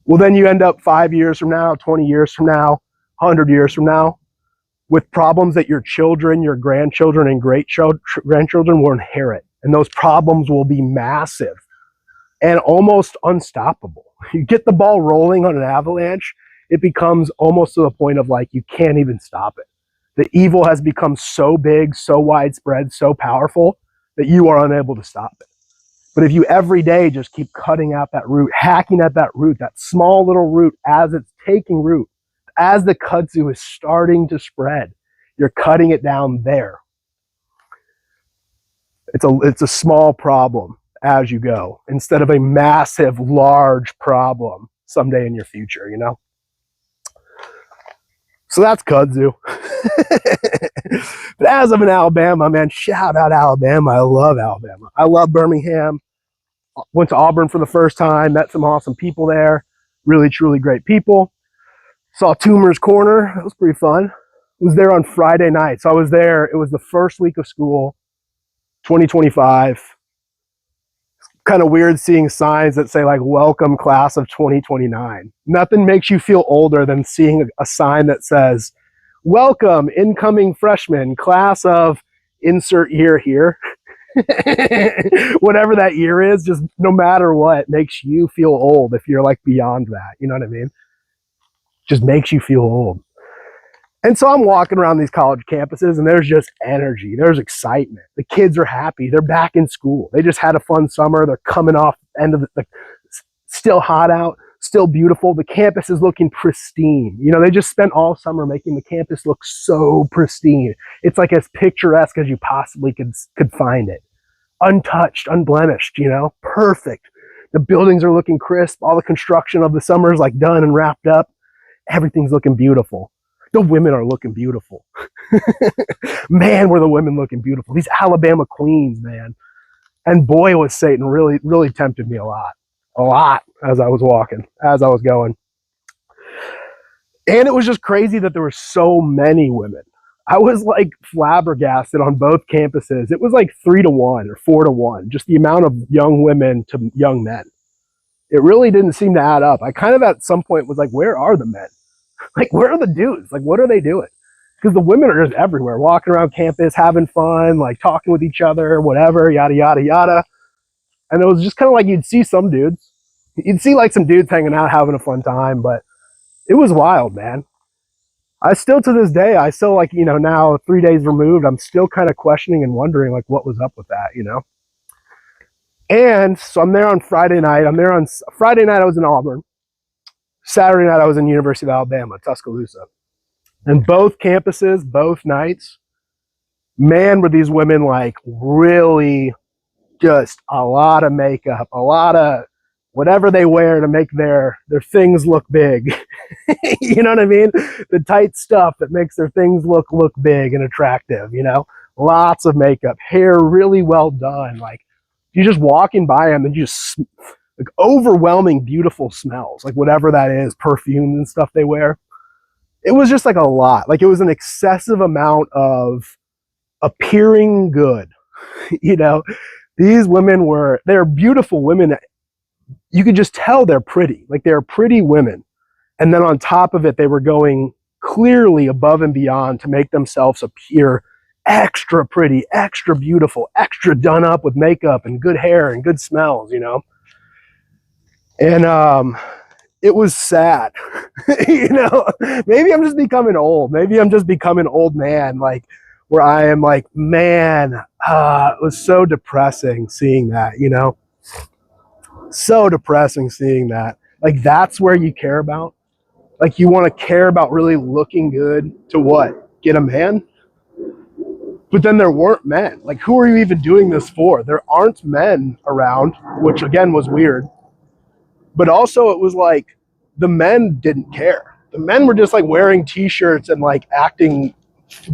Well, then you end up 5 years from now, 20 years from now, 100 years from now with problems that your children, your grandchildren, and great-grandchildren will inherit. And those problems will be massive and almost unstoppable. You get the ball rolling on an avalanche, it becomes almost to the point of like you can't even stop it. The evil has become so big, so widespread, so powerful that you are unable to stop it. But if you every day just keep cutting out that root, hacking at that root, that small little root as it's taking root, as the kudzu is starting to spread, you're cutting it down there. It's a small problem as you go, instead of a massive, large problem someday in your future, you know? So that's kudzu. But as I'm in Alabama, man, shout out Alabama. I love Alabama. I love Birmingham. Went to Auburn for the first time, met some awesome people there. Really, truly great people. Saw Toomer's Corner. That was pretty fun. Was there on Friday night. So I was there. It was the first week of school, 2025. Kind of weird seeing signs that say like, welcome class of 2029. Nothing makes you feel older than seeing a sign that says, welcome incoming freshmen, class of insert year here. Whatever that year is, just no matter what, makes you feel old if you're like beyond that. You know what I mean? Just makes you feel old. And so I'm walking around these college campuses and there's just energy. There's excitement. The kids are happy. They're back in school. They just had a fun summer. They're coming off the end of the still hot out, still beautiful. The campus is looking pristine. You know, they just spent all summer making the campus look so pristine. It's like as picturesque as you possibly could find it. Untouched, unblemished, you know, perfect. The buildings are looking crisp. All the construction of the summer is like done and wrapped up. Everything's looking beautiful. The women are looking beautiful. Man, were the women looking beautiful. These Alabama queens, man. And boy, was Satan really, really tempted me a lot as I was walking, as I was going. And it was just crazy that there were so many women. I was like flabbergasted on both campuses. It was like 3-to-1 or 4-to-1, just the amount of young women to young men. It really didn't seem to add up. I kind of at some point was like, where are the men? Like, where are the dudes? Like, what are they doing? Because the women are just everywhere, walking around campus, having fun, like talking with each other, whatever, yada, yada, yada. And it was just kind of like you'd see some dudes. You'd see like some dudes hanging out, having a fun time, but it was wild, man. I still, to this day, I still like, you know, now 3 days removed, I'm still kind of questioning and wondering like what was up with that, you know? And so I'm there on Friday night. Friday night I was in Auburn. Saturday night I was in University of Alabama, Tuscaloosa. And both campuses, both nights, man, were these women like really just a lot of makeup, a lot of whatever they wear to make their things look big. You know what I mean? The tight stuff that makes their things look big and attractive, you know? Lots of makeup, hair really well done. Like, you're just walking by them and you just like overwhelming beautiful smells, like whatever that is, perfumes and stuff they wear. It was just like a lot. Like, it was an excessive amount of appearing good. You know, these women they're beautiful women. You could just tell they're pretty. Like, they're pretty women. And then on top of it, they were going clearly above and beyond to make themselves appear extra pretty, extra beautiful, extra done up with makeup and good hair and good smells, you know? And it was sad. You know, maybe I'm just becoming old. Maybe I'm just becoming old man, like, where I am like, man, it was so depressing seeing that, you know? So depressing seeing that. Like, that's where you care about? Like, you want to care about really looking good to what? Get a man? But then there weren't men. Like, who are you even doing this for? There aren't men around, which again was weird. But also it was like the men didn't care. The men were just like wearing t-shirts and like acting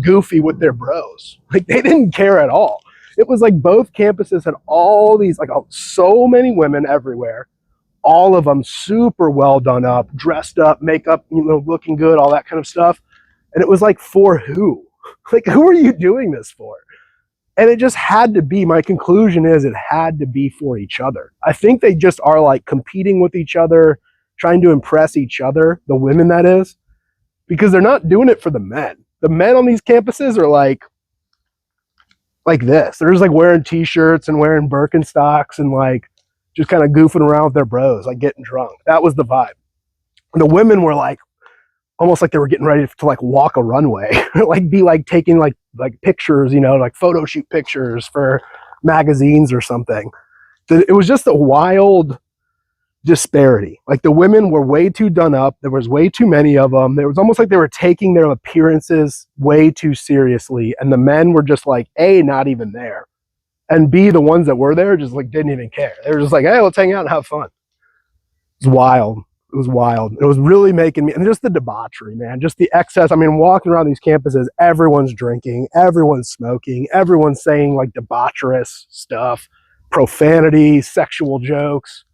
goofy with their bros. Like, they didn't care at all. It was like both campuses had all these, like, so many women everywhere. All of them super well done up, dressed up, makeup, you know, looking good, all that kind of stuff. And it was like, for who? Like, who are you doing this for? And it just had to be, my conclusion is it had to be for each other. I think they just are like competing with each other, trying to impress each other, the women that is, because they're not doing it for the men. The men on these campuses are like this. They're just like wearing t-shirts and wearing Birkenstocks and like just kind of goofing around with their bros, like getting drunk. That was the vibe. And the women were like almost like they were getting ready to like walk a runway, like be like taking like pictures, you know, like photo shoot pictures for magazines or something. It was just a wild disparity. Like the women were way too done up. There was way too many of them. It was almost like they were taking their appearances way too seriously. And the men were just like, A, not even there. And B, the ones that were there just like didn't even care. They were just like, hey, let's hang out and have fun. It was wild. It was wild. It was really making me, and just the debauchery, man, just the excess. I mean, walking around these campuses, everyone's drinking, everyone's smoking, everyone's saying like debaucherous stuff, profanity, sexual jokes.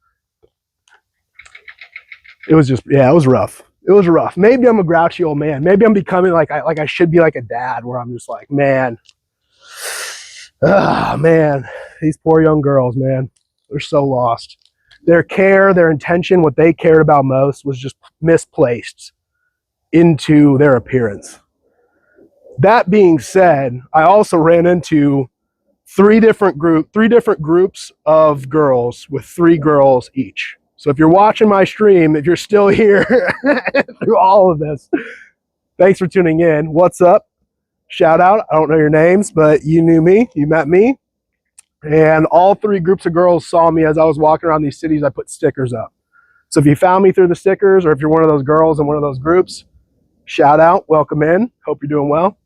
It was just, yeah, it was rough. It was rough. Maybe I'm a grouchy old man. Maybe I'm becoming like I should be like a dad, where I'm just like, man, man, these poor young girls, man, they're so lost. Their care, their intention, what they cared about most was just misplaced into their appearance. That being said, I also ran into three different groups of girls with 3 girls each. So if you're watching my stream, if you're still here through all of this, thanks for tuning in. What's up? Shout out. I don't know your names, but you knew me. You met me. And all 3 groups of girls saw me as I was walking around these cities. I put stickers up. So if you found me through the stickers, or if you're one of those girls in one of those groups, shout out, welcome in. Hope you're doing well.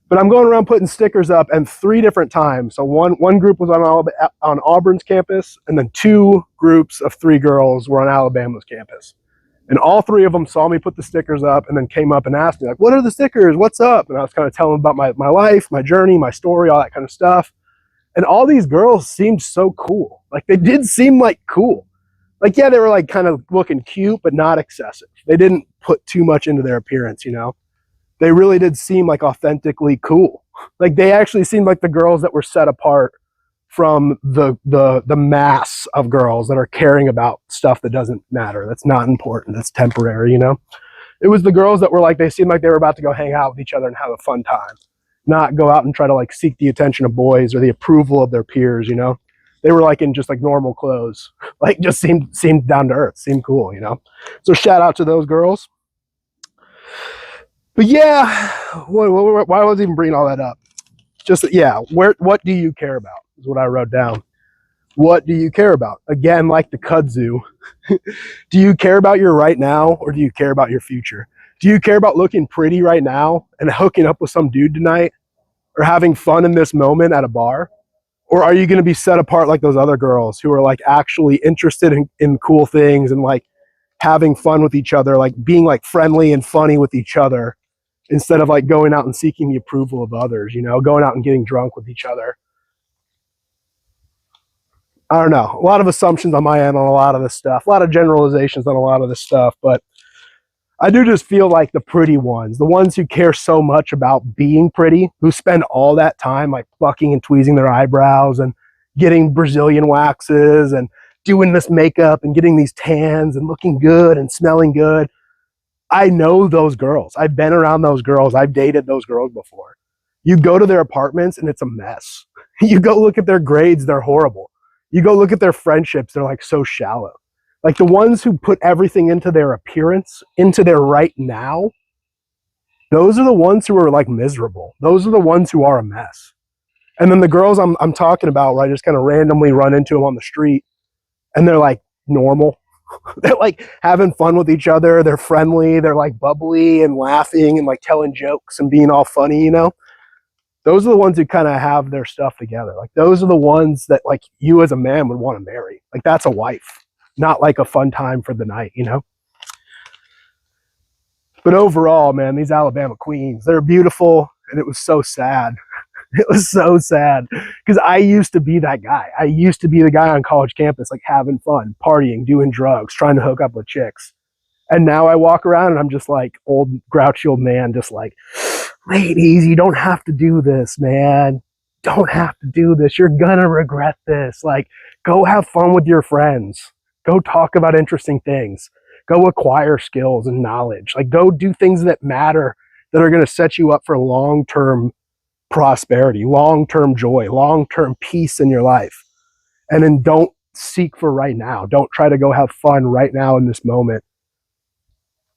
But I'm going around putting stickers up, and 3 different times. So one group was on Auburn's campus, and then 2 groups of 3 girls were on Alabama's campus. And all 3 of them saw me put the stickers up and then came up and asked me, like, what are the stickers? What's up? And I was kind of telling them about my life, my journey, my story, all that kind of stuff. And all these girls seemed so cool. Like, they did seem like cool. Like, yeah, they were like kind of looking cute, but not excessive. They didn't put too much into their appearance, you know? They really did seem like authentically cool. Like, they actually seemed like the girls that were set apart from the mass of girls that are caring about stuff that doesn't matter. That's not important. That's temporary, you know? It was the girls that were like, they seemed like they were about to go hang out with each other and have a fun time. Not go out and try to like seek the attention of boys or the approval of their peers, you know? They were like in just like normal clothes, like just seemed down to earth, seemed cool, you know? So shout out to those girls. But yeah, why was I even bringing all that up? Just, yeah, what do you care about is what I wrote down. What do you care about? Again, like the kudzu, do you care about your right now, or do you care about your future? Do you care about looking pretty right now and hooking up with some dude tonight, or having fun in this moment at a bar? Or are you going to be set apart like those other girls who are like actually interested in cool things and like having fun with each other, like being like friendly and funny with each other, instead of like going out and seeking the approval of others, you know, going out and getting drunk with each other? I don't know. A lot of assumptions on my end on a lot of this stuff, a lot of generalizations on a lot of this stuff, but I do just feel like the pretty ones, the ones who care so much about being pretty, who spend all that time like plucking and tweezing their eyebrows and getting Brazilian waxes and doing this makeup and getting these tans and looking good and smelling good. I know those girls. I've been around those girls. I've dated those girls before. You go to their apartments and it's a mess. You go look at their grades, they're horrible. You go look at their friendships, they're like so shallow. Like the ones who put everything into their appearance, into their right now, those are the ones who are like miserable. Those are the ones who are a mess. And then the girls I'm talking about, where I just kind of randomly run into them on the street and they're like normal. They're like having fun with each other. They're friendly. They're like bubbly and laughing and like telling jokes and being all funny, you know? Those are the ones who kind of have their stuff together. Like those are the ones that like you as a man would want to marry. Like that's a wife, not like a fun time for the night, you know? But overall, man, these Alabama queens, they're beautiful, and it was so sad. It was so sad because I used to be that guy. I used to be the guy on college campus, like having fun, partying, doing drugs, trying to hook up with chicks. And now I walk around and I'm just like old, grouchy old man, just like, ladies, you don't have to do this, man. Don't have to do this. You're gonna regret this. Like, go have fun with your friends. Go talk about interesting things. Go acquire skills and knowledge. Like, go do things that matter, that are going to set you up for long-term prosperity, long-term joy, long-term peace in your life. And then don't seek for right now. Don't try to go have fun right now in this moment.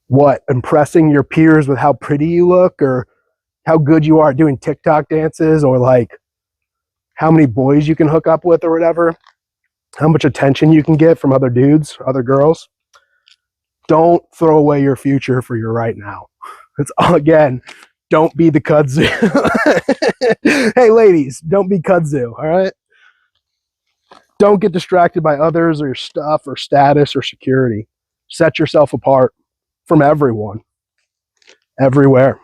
What, impressing your peers with how pretty you look, or how good you are doing TikTok dances, or like how many boys you can hook up with, or whatever, how much attention you can get from other dudes, other girls. Don't throw away your future for your right now. It's, again, don't be the kudzu. Hey, ladies, don't be kudzu, all right? Don't get distracted by others or your stuff or status or security. Set yourself apart from everyone, everywhere.